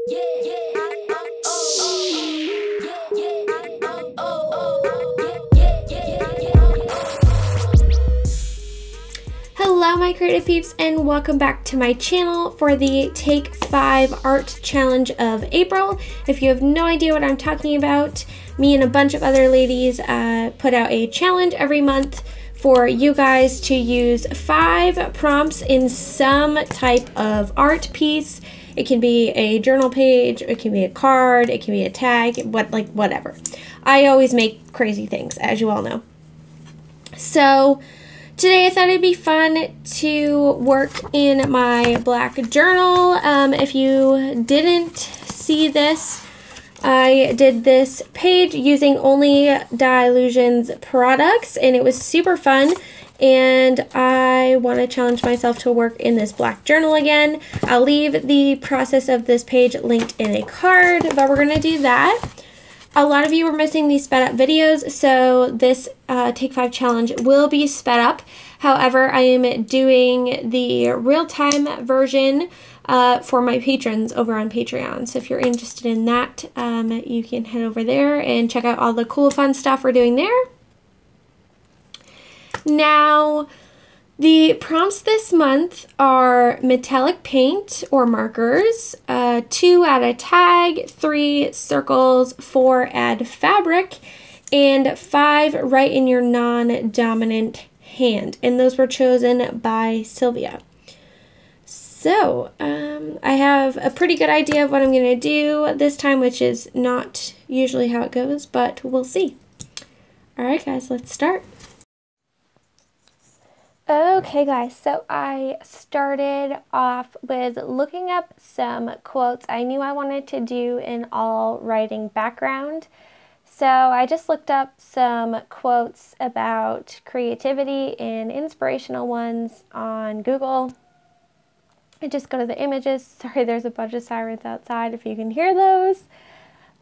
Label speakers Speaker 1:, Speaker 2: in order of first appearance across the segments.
Speaker 1: Hello my creative peeps, and welcome back to my channel for the Take 5 Art Challenge of April. If you have no idea what I'm talking about, me and a bunch of other ladies put out a challenge every month for you guys to use 5 prompts in some type of art piece. It can be a journal page, it can be a card, it can be a tag, whatever. I always make crazy things, as you all know. So today I thought it'd be fun to work in my black journal. If you didn't see this, I did this page using only Dylusions products, and it was super fun, and I want to challenge myself to work in this black journal again. I'll leave the process of this page linked in a card, but we're going to do that. A lot of you were missing these sped up videos, so this Take 5 challenge will be sped up. However, I am doing the real-time version for my patrons over on Patreon. So if you're interested in that, you can head over there and check out all the cool, fun stuff we're doing there. Now, the prompts this month are metallic paint or markers, 2 add a tag, 3 circles, 4 add fabric, and 5 write in your non-dominant hand. And those were chosen by Sylvia. So, I have a pretty good idea of what I'm going to do this time, which is not usually how it goes, but we'll see. Alright guys, let's start. Okay guys, so I started off with looking up some quotes I knew I wanted to do an all writing background. So I just looked up some quotes about creativity and inspirational ones on Google. I just go to the images. Sorry, there's a bunch of sirens outside if you can hear those.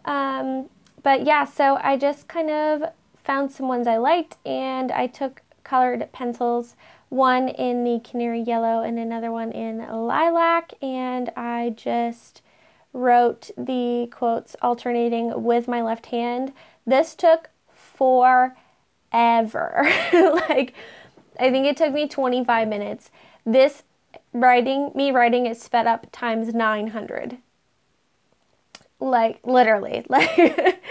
Speaker 1: But yeah, so I just kind of found some ones I liked, and I took colored pencils, one in the canary yellow and another one in lilac, and I just wrote the quotes alternating with my left hand. This took forever. Like, I think it took me 25 minutes. This me writing is sped up times 900. Like, literally. Like,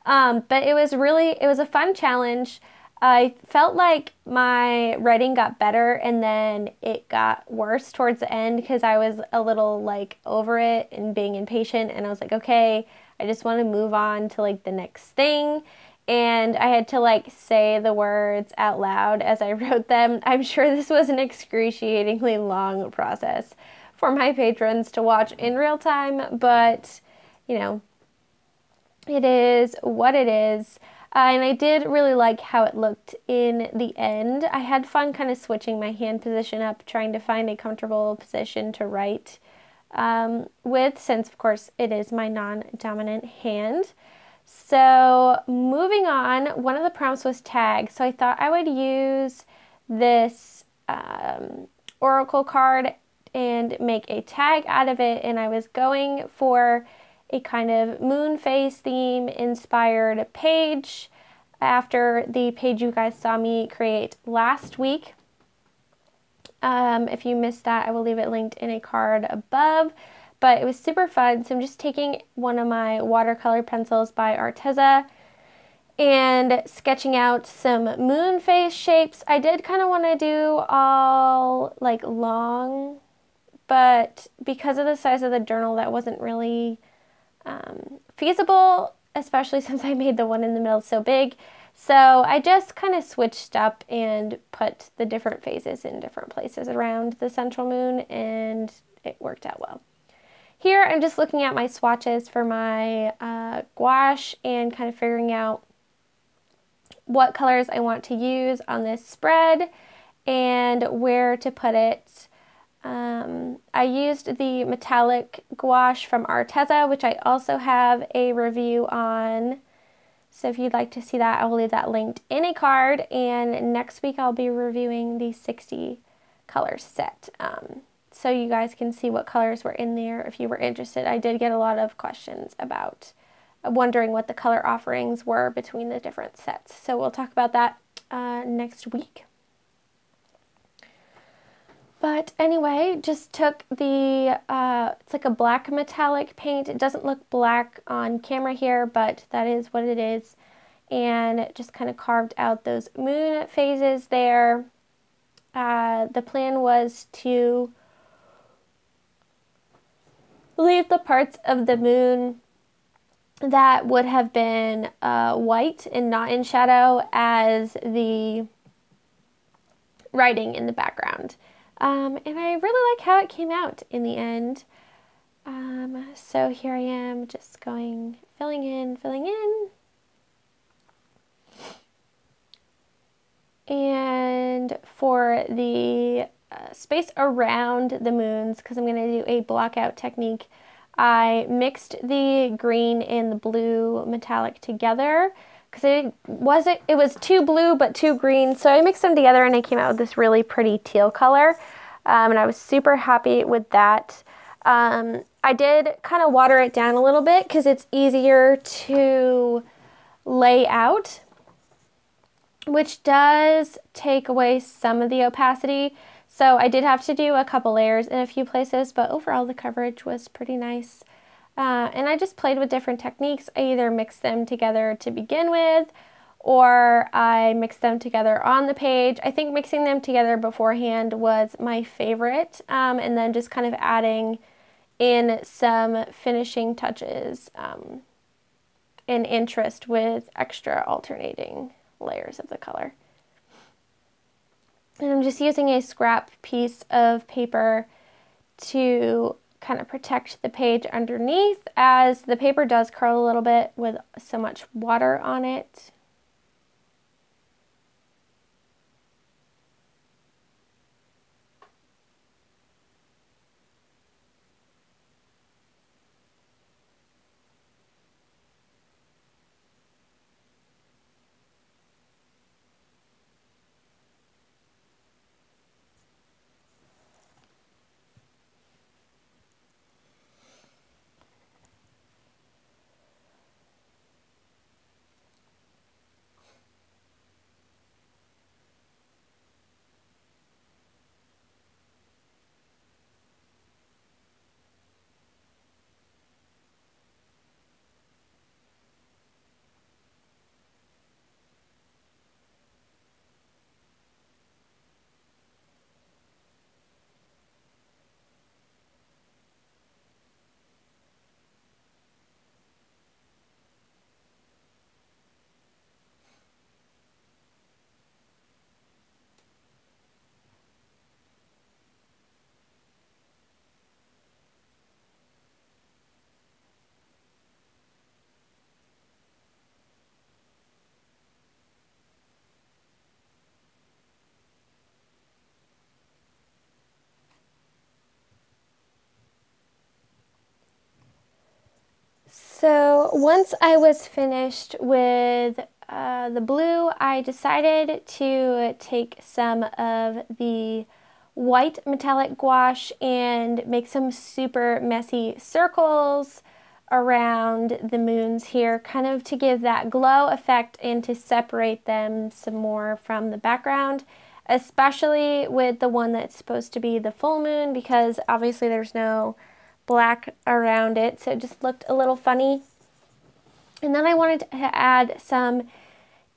Speaker 1: but it was a fun challenge. I felt like my writing got better, and then it got worse towards the end because I was a little like over it and being impatient, and I was like, okay, I just want to move on to like the next thing. And I had to like say the words out loud as I wrote them. I'm sure this was an excruciatingly long process for my patrons to watch in real time, but you know, it is what it is. And I did really like how it looked in the end. I had fun kind of switching my hand position up, trying to find a comfortable position to write with, since of course it is my non-dominant hand. So moving on, one of the prompts was tag. So I thought I would use this oracle card and make a tag out of it. And I was going for a kind of moon phase theme inspired page after the page you guys saw me create last week. If you missed that, I will leave it linked in a card above, but it was super fun. So I'm just taking one of my watercolor pencils by Arteza and sketching out some moon phase shapes. I did kind of want to do all like long, but because of the size of the journal, that wasn't really feasible, especially since I made the one in the middle so big. So I just kind of switched up and put the different phases in different places around the central moon, and it worked out well. Here I'm just looking at my swatches for my gouache and kind of figuring out what colors I want to use on this spread and where to put it. I used the metallic gouache from Arteza, which I also have a review on. So if you'd like to see that, I will leave that linked in a card. And next week I'll be reviewing the 60 color set. so you guys can see what colors were in there if you were interested. I did get a lot of questions about wondering what the color offerings were between the different sets. So we'll talk about that next week. But anyway, just took the, it's like a black metallic paint. It doesn't look black on camera here, but that is what it is. And just kind of carved out those moon phases there. The plan was to leave the parts of the moon that would have been white and not in shadow as the writing in the background. And I really like how it came out in the end. So here I am just going, filling in. And for the space around the moons, because I'm going to do a blockout technique, I mixed the green and the blue metallic together because it was too blue but too green, so I mixed them together and I came out with this really pretty teal color, and I was super happy with that. I did kind of water it down a little bit because it's easier to lay out, which does take away some of the opacity. So I did have to do a couple layers in a few places, but overall the coverage was pretty nice. And I just played with different techniques. I either mixed them together to begin with, or I mixed them together on the page. I think mixing them together beforehand was my favorite, and then just kind of adding in some finishing touches and interest with extra alternating layers of the color. And I'm just using a scrap piece of paper to kind of protect the page underneath, as the paper does curl a little bit with so much water on it. So once I was finished with the blue, I decided to take some of the white metallic gouache and make some super messy circles around the moons here, kind of to give that glow effect and to separate them some more from the background, especially with the one that's supposed to be the full moon, because obviously there's no black around it, so it just looked a little funny. And then I wanted to add some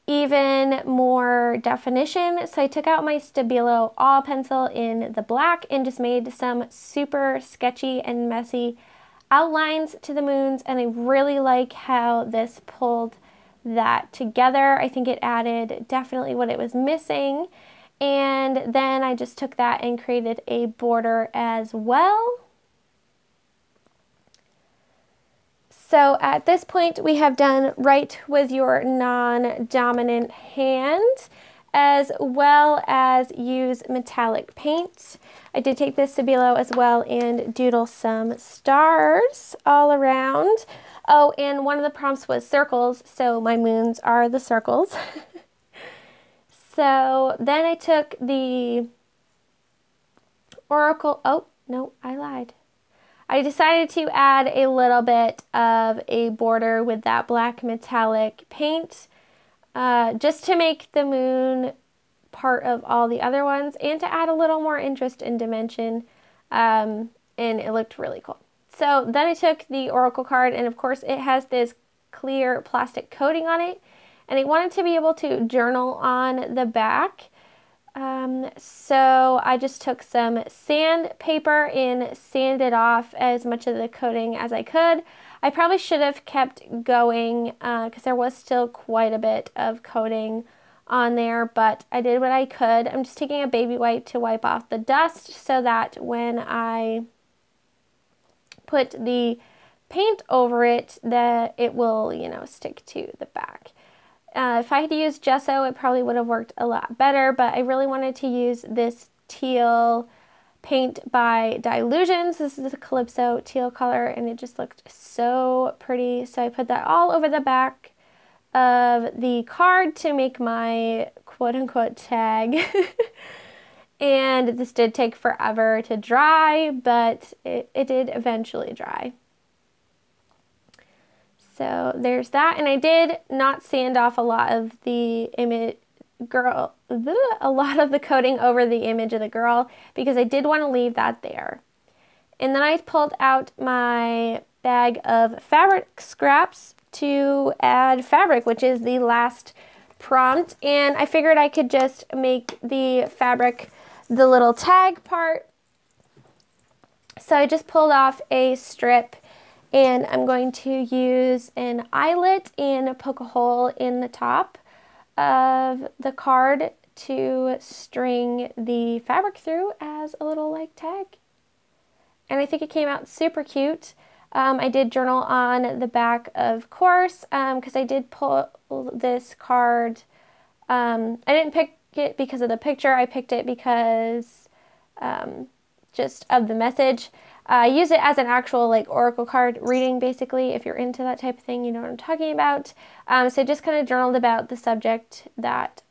Speaker 1: even more definition, so I took out my Stabilo All pencil in the black and just made some super sketchy and messy outlines to the moons, and I really like how this pulled that together. I think it added definitely what it was missing. And then I just took that and created a border as well. So at this point, we have done write with your non-dominant hand, as well as use metallic paint. I did take this Stabilo as well and doodle some stars all around. Oh, and one of the prompts was circles, so my moons are the circles. So then I took the Oracle, oh, No, I lied. I decided to add a little bit of a border with that black metallic paint just to make the moon part of all the other ones and to add a little more interest and dimension, and it looked really cool. So then I took the Oracle card, and of course it has this clear plastic coating on it, and I wanted to be able to journal on the back. So I just took some sandpaper and sanded off as much of the coating as I could. I probably should have kept going because there was still quite a bit of coating on there, but I did what I could. I'm just taking a baby wipe to wipe off the dust so that when I put the paint over it, that it will, you know, stick to the back. If I had used gesso, it probably would have worked a lot better, but I really wanted to use this teal paint by Dylusions. This is a Calypso teal color, and it just looked so pretty. So I put that all over the back of the card to make my quote-unquote tag. And this did take forever to dry, but it did eventually dry. So there's that, and I did not sand off a lot of the coating over the image of the girl because I did want to leave that there. And then I pulled out my bag of fabric scraps to add fabric, which is the last prompt, and I figured I could just make the fabric the little tag part. So I just pulled off a strip, and I'm going to use an eyelet and poke a hole in the top of the card to string the fabric through as a little like tag. And I think it came out super cute. I did journal on the back, of course, because I did pull this card. I didn't pick it because of the picture. I picked it because just of the message. Use it as an actual like oracle card reading, basically. If you're into that type of thing, you know what I'm talking about. So just kind of journaled about the subject that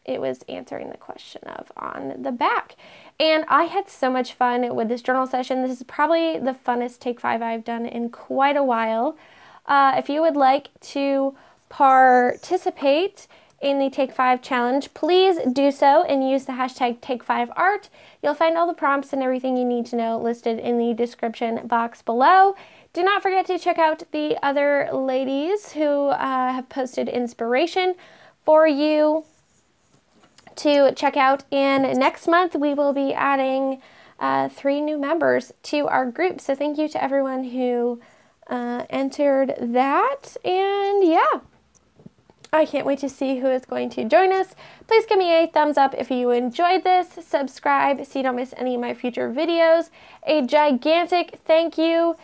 Speaker 1: it was answering the question of on the back. And I had so much fun with this journal session. This is probably the funnest Take 5 I've done in quite a while. If you would like to participate in the Take 5 challenge, please do so and use the hashtag Take5Art. You'll find all the prompts and everything you need to know listed in the description box below. Do not forget to check out the other ladies who have posted inspiration for you to check out. And next month we will be adding 3 new members to our group. So thank you to everyone who entered that. And yeah, I can't wait to see who is going to join us. Please give me a thumbs up if you enjoyed this. Subscribe so you don't miss any of my future videos. A gigantic thank you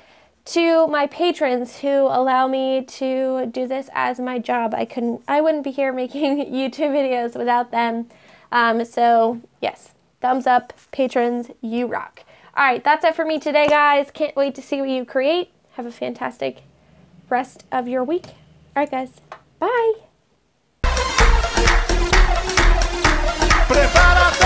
Speaker 1: to my patrons who allow me to do this as my job. I wouldn't be here making YouTube videos without them. So yes, thumbs up, patrons, you rock. All right, that's it for me today, guys. Can't wait to see what you create. Have a fantastic rest of your week. All right, guys, bye.
Speaker 2: Prepárate.